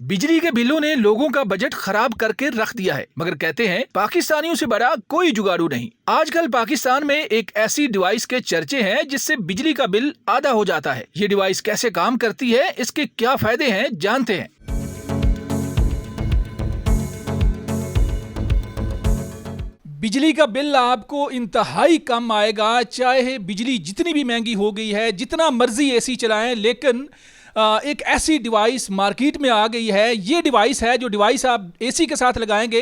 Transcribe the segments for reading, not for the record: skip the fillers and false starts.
बिजली के बिलों ने लोगों का बजट खराब करके रख दिया है, मगर कहते हैं पाकिस्तानियों से बड़ा कोई जुगाड़ू नहीं। आजकल पाकिस्तान में एक ऐसी डिवाइस के चर्चे हैं जिससे बिजली का बिल आधा हो जाता है। ये डिवाइस कैसे काम करती है, इसके क्या फायदे हैं, जानते हैं। बिजली का बिल आपको इंतहाई कम आएगा, चाहे बिजली जितनी भी महंगी हो गई है, जितना मर्जी एसी चलाएं, लेकिन एक ऐसी डिवाइस मार्केट में आ गई है। ये डिवाइस है जो डिवाइस आप एसी के साथ लगाएंगे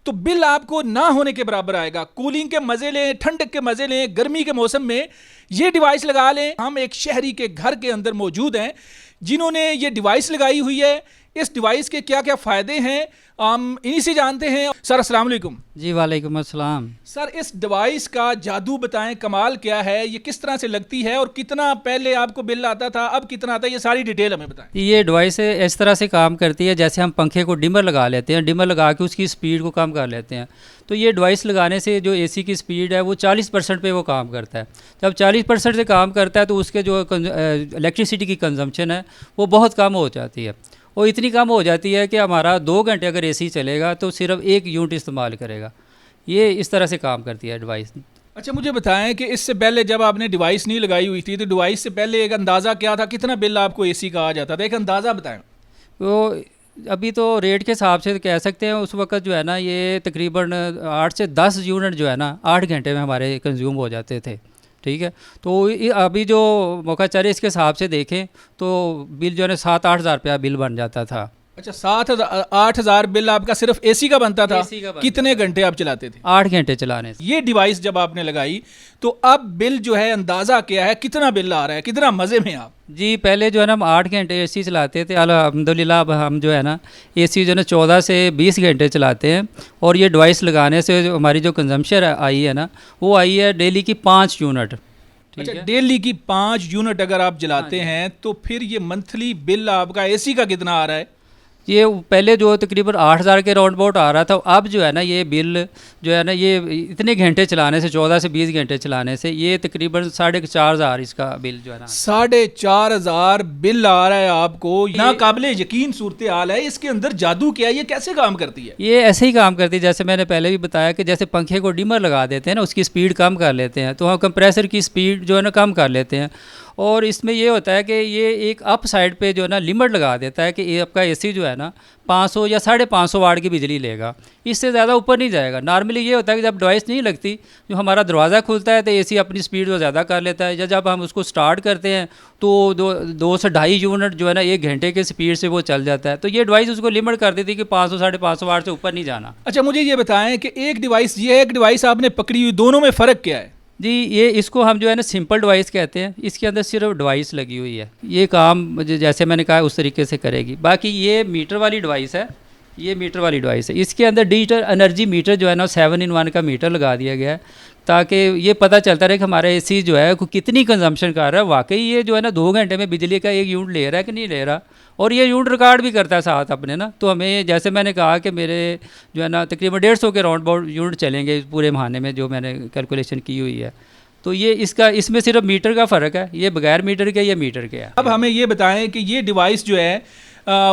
तो बिल आपको ना होने के बराबर आएगा। कूलिंग के मजे लें, ठंडक के मजे लें, गर्मी के मौसम में ये डिवाइस लगा लें। हम एक शहरी के घर के अंदर मौजूद हैं जिन्होंने ये डिवाइस लगाई हुई है। इस डिवाइस के क्या क्या फ़ायदे हैं हम इन्हीं से जानते हैं। सर अस्सलाम वालेकुम। जी वालेकुम अस्सलाम। सर इस डिवाइस का जादू बताएं, कमाल क्या है, ये किस तरह से लगती है और कितना पहले आपको बिल आता था, अब कितना आता है, ये सारी डिटेल हमें बताएं। ये डिवाइस इस तरह से काम करती है जैसे हम पंखे को डिमर लगा लेते हैं, डिमर लगा के उसकी स्पीड को कम कर लेते हैं। तो ये डिवाइस लगाने से जो एसी की स्पीड है वो 40% पे वो काम करता है। जब 40% से काम करता है तो उसके जो इलेक्ट्रिसिटी की कंजम्पशन है वो बहुत कम हो जाती है। वो इतनी कम हो जाती है कि हमारा 2 घंटे अगर एसी चलेगा तो सिर्फ 1 यूनिट इस्तेमाल करेगा। ये इस तरह से काम करती है डिवाइस। अच्छा, मुझे बताएं कि इससे पहले जब आपने डिवाइस नहीं लगाई हुई थी तो डिवाइस से पहले एक अंदाज़ा क्या था, कितना बिल आपको एसी का आ जाता था, एक अंदाज़ा बताएं। तो अभी तो रेट के हिसाब से कह सकते हैं उस वक्त जो है ना ये तकरीबन 8 से 10 यूनिट जो है ना 8 घंटे में हमारे कंज्यूम हो जाते थे। ठीक है, तो अभी जो मौका चले इसके हिसाब से देखें तो बिल जो है ना 7-8 हज़ार रुपया बिल बन जाता था। अच्छा, 7-8 हज़ार बिल आपका सिर्फ एसी का बनता था। कितने घंटे आप चलाते थे? 8 घंटे चलाने से। ये डिवाइस जब आपने लगाई तो अब बिल जो है अंदाज़ा क्या है, कितना बिल आ रहा है, कितना मज़े में आप? जी पहले जो है ना हम 8 घंटे एसी चलाते थे, अल्हम्दुलिल्लाह अब हम जो है ना एसी जो है ना 14 से 20 घंटे चलाते हैं। और ये डिवाइस लगाने से जो हमारी जो कंजम्पशन आई है ना वो आई है डेली की 5 यूनिट। अच्छा, डेली की 5 यूनिट अगर आप जलाते हैं तो फिर ये मंथली बिल आपका एसी का कितना आ रहा है? ये पहले जो तकरीबन 8 हज़ार के राउंड अबाउट आ रहा था, अब जो है ना ये बिल जो है ना ये इतने घंटे चलाने से 14 से 20 घंटे चलाने से ये तकरीबन 4,500 हज़ार इसका बिल जो है ना 4,500 बिल आ रहा है आपको। ना काबिले यकीन सूरत हाल है। इसके अंदर जादू क्या है, ये कैसे काम करती है? ये ऐसे ही काम करती है जैसे मैंने पहले भी बताया कि जैसे पंखे को डिमर लगा देते हैं ना, उसकी स्पीड कम कर लेते हैं, तो हम कंप्रेसर की स्पीड जो है ना कम कर लेते हैं। और इसमें ये होता है कि ये एक अप साइड पे जो है ना लिमिट लगा देता है कि ये आपका एसी जो है ना 500 या 550 वाट की बिजली लेगा, इससे ज़्यादा ऊपर नहीं जाएगा। नॉर्मली ये होता है कि जब डिवाइस नहीं लगती, जो हमारा दरवाज़ा खुलता है तो एसी अपनी स्पीड को ज़्यादा कर लेता है, या जब हम उसको स्टार्ट करते हैं तो 2 से 2.5 यूनिट जो है ना 1 घंटे के स्पीड से वो चल जाता है। तो ये डिवाइस उसको लिमिट कर देती है कि 500-550 वाट से ऊपर नहीं जाना। अच्छा, मुझे ये बताएं कि एक डिवाइस ये है, एक डिवाइस आपने पकड़ी हुई, दोनों में फ़र्क क्या है? जी ये इसको हम जो है ना सिंपल डिवाइस कहते हैं। इसके अंदर सिर्फ डिवाइस लगी हुई है, ये काम जैसे मैंने कहा उस तरीके से करेगी। बाकी ये मीटर वाली डिवाइस है, ये मीटर वाली डिवाइस है। इसके अंदर डिजिटल एनर्जी मीटर जो है ना 7-in-1 का मीटर लगा दिया गया है ताकि ये पता चलता रहे कि हमारा एसी जो है कितनी कंजम्पशन कर रहा है। वाकई ये जो है ना 2 घंटे में बिजली का 1 यूनिट ले रहा है कि नहीं ले रहा, और ये यूनिट रिकॉर्ड भी करता है साथ अपने ना। तो हमें जैसे मैंने कहा कि मेरे जो है ना तकरीबन 150 के राउंड अबाउट यूनिट चलेंगे पूरे महीने में, जो मैंने कैलकुलेशन की हुई है। तो ये इसमें सिर्फ मीटर का फ़र्क है, ये बगैर मीटर के, ये मीटर के है। अब हमें ये बताएं कि ये डिवाइस जो है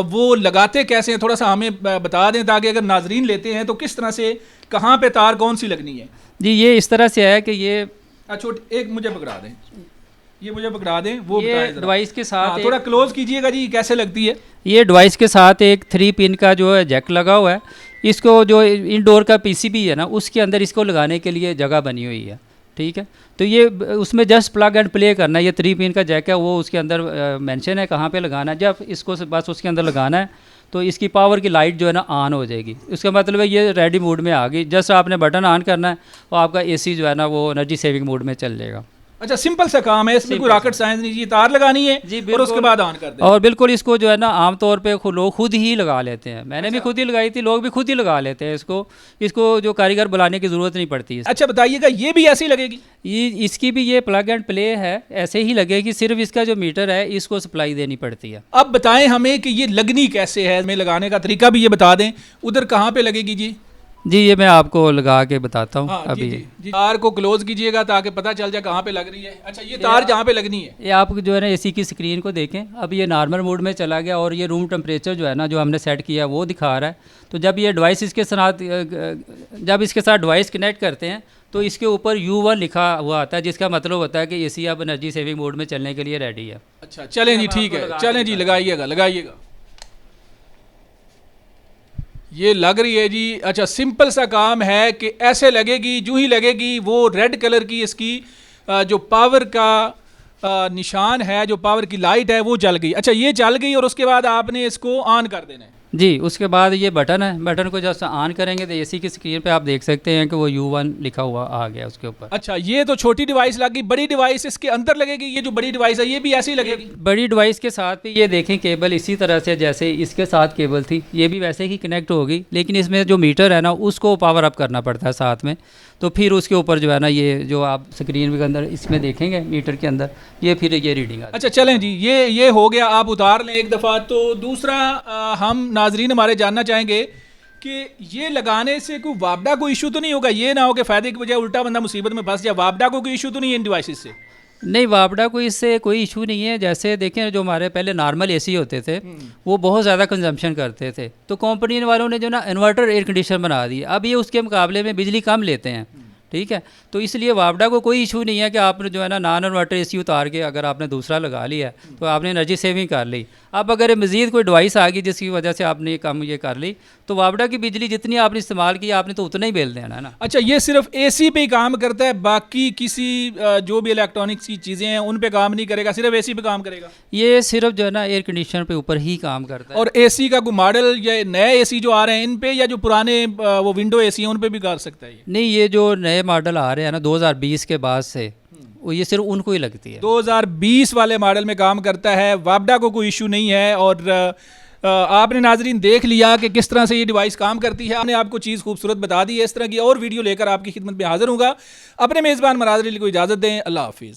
वो लगाते कैसे हैं, थोड़ा सा हमें बता दें ताकि अगर नाजरीन लेते हैं तो किस तरह से, कहाँ पे तार कौन सी लगनी है? जी ये इस तरह से है कि ये छोटे एक मुझे पकड़ा दें, ये मुझे पकड़ा दें, वो ये डिवाइस के साथ थोड़ा क्लोज कीजिएगा जी, कैसे लगती है? ये डिवाइस के साथ एक 3 पिन का जो है जैक लगा हुआ है। इसको जो इंडोर का पीसीबी है ना उसके अंदर इसको लगाने के लिए जगह बनी हुई है। ठीक है, तो ये उसमें जस्ट प्लग एंड प्ले करना है। ये 3 पिन का जैक है, वो उसके अंदर मेंशन है कहाँ पे लगाना है। जब इसको बस उसके अंदर लगाना है तो इसकी पावर की लाइट जो है ना ऑन हो जाएगी। उसका मतलब है ये रेडी मोड में आ गई। जस्ट आपने बटन ऑन करना है और आपका एसी जो है ना वो एनर्जी सेविंग मोड में चल जाएगा। अच्छा, सिंपल सा काम है, इसमें कोई रॉकेट साइंस नहीं जी, तार लगानी है जी और उसके बाद ऑन कर दें। और बिल्कुल इसको जो है ना आमतौर पे लोग खुद ही लगा लेते हैं। मैंने भी खुद ही लगाई थी, लोग भी खुद ही लगा लेते हैं इसको जो कारीगर बुलाने की ज़रूरत नहीं पड़ती है। अच्छा बताइएगा, ये भी ऐसी लगेगी? इसकी भी ये प्लग एंड प्ले है, ऐसे ही लगेगी, सिर्फ इसका जो मीटर है इसको सप्लाई देनी पड़ती है। अब बताएं हमें कि ये लगनी कैसे है, हमें लगाने का तरीका भी ये बता दें। उधर कहाँ पे लगेगी जी? जी ये मैं आपको लगा के बताता हूँ हाँ, अभी। जी। तार को क्लोज कीजिएगा ताकि पता चल जाए कहाँ पे लग रही है। अच्छा, ये तार जहाँ पे लगनी है। ये आप जो है ना एसी की स्क्रीन को देखें, अब ये नॉर्मल मोड में चला गया और ये रूम टेम्परेचर जो है ना जो हमने सेट किया वो दिखा रहा है। तो जब ये डिवाइस इसके साथ डिवाइस कनेक्ट करते हैं तो इसके ऊपर U1 लिखा हुआ आता है, जिसका मतलब होता है कि एसी अब एनर्जी सेविंग मोड में चलने के लिए रेडी है। अच्छा चलें जी, ठीक है, चलें जी, लगाइएगा। ये लग रही है जी। अच्छा, सिंपल सा काम है कि ऐसे लगेगी, जो ही लगेगी वो रेड कलर की इसकी जो पावर का निशान है, जो पावर की लाइट है वो जल गई। अच्छा, ये जल गई और उसके बाद आपने इसको ऑन कर देना है। जी उसके बाद ये बटन है, बटन को जब ऑन करेंगे तो एसी की स्क्रीन पे आप देख सकते हैं कि वो U1 लिखा हुआ आ गया उसके ऊपर। अच्छा, ये तो छोटी डिवाइस लग गई, बड़ी डिवाइस इसके अंदर लगेगी। ये जो बड़ी डिवाइस है ये भी ऐसी लगेगी। बड़ी डिवाइस के साथ भी ये देखें केबल इसी तरह से जैसे इसके साथ केबल थी, ये भी वैसे ही कनेक्ट होगी, लेकिन इसमें जो मीटर है ना उसको पावर अप करना पड़ता है साथ में। तो फिर उसके ऊपर जो है ना ये जो आप स्क्रीन के अंदर इसमें देखेंगे मीटर के अंदर ये फिर ये रीडिंग आ। अच्छा चलें जी, ये हो गया, आप उतार लें एक दफ़ा। तो दूसरा हम नाजरीन हमारे जानना चाहेंगे कि ये लगाने से कोई वापडा को इशू तो नहीं होगा? ये ना हो कि फ़ायदे की बजाय उल्टा बंदा मुसीबत में फंस जाए। वापडा को कोई इशू तो नहीं है इन डिवाइसेस से? नहीं वापडा को इससे कोई इशू नहीं है। जैसे देखें जो हमारे पहले नॉर्मल एसी होते थे वो बहुत ज़्यादा कंजम्पशन करते थे, तो कंपनी वालों ने जो ना इन्वर्टर एयर कंडीशनर बना दिया। अब ये उसके मुकाबले में बिजली कम लेते हैं, ठीक है। तो इसलिए वापडा को कोई इशू नहीं है कि आपने जो है ना नॉन इन्वर्टर एसी उतार के अगर आपने दूसरा लगा लिया है तो आपने एनर्जी सेविंग कर ली। अब अगर मज़ीद कोई डिवाइस आ गई जिसकी वजह से आपने ये काम ये कर ली तो वापडा की बिजली जितनी आपने इस्तेमाल की आपने तो उतना ही बिल देना है ना। अच्छा, ये सिर्फ एसी पे ही काम करता है, बाकी किसी जो भी इलेक्ट्रॉनिक्स की चीज़ें हैं उन पे काम नहीं करेगा, सिर्फ एसी पे काम करेगा? ये सिर्फ जो है ना एयर कंडीशनर पे ऊपर ही काम करता है। और एसी का कोई मॉडल या नए एसी जो आ रहे हैं इन पे, या जो पुराने वो विंडो एसी हैं उन पे भी कर सकता है ये? नहीं, ये जो नए मॉडल आ रहे हैं ना 2020 के बाद से वो ये सिर्फ उनको ही लगती है। 2020 वाले मॉडल में काम करता है, वापडा को कोई इशू नहीं है। और आपने नाजरीन देख लिया कि किस तरह से ये डिवाइस काम करती है। हमने आपको चीज़ खूबसूरत बता दी है। इस तरह की और वीडियो लेकर आपकी खिदमत में हाजिर होगा। अपने मेज़बान मराद अली को इजाज़त दें। अल्लाह हाफिज़।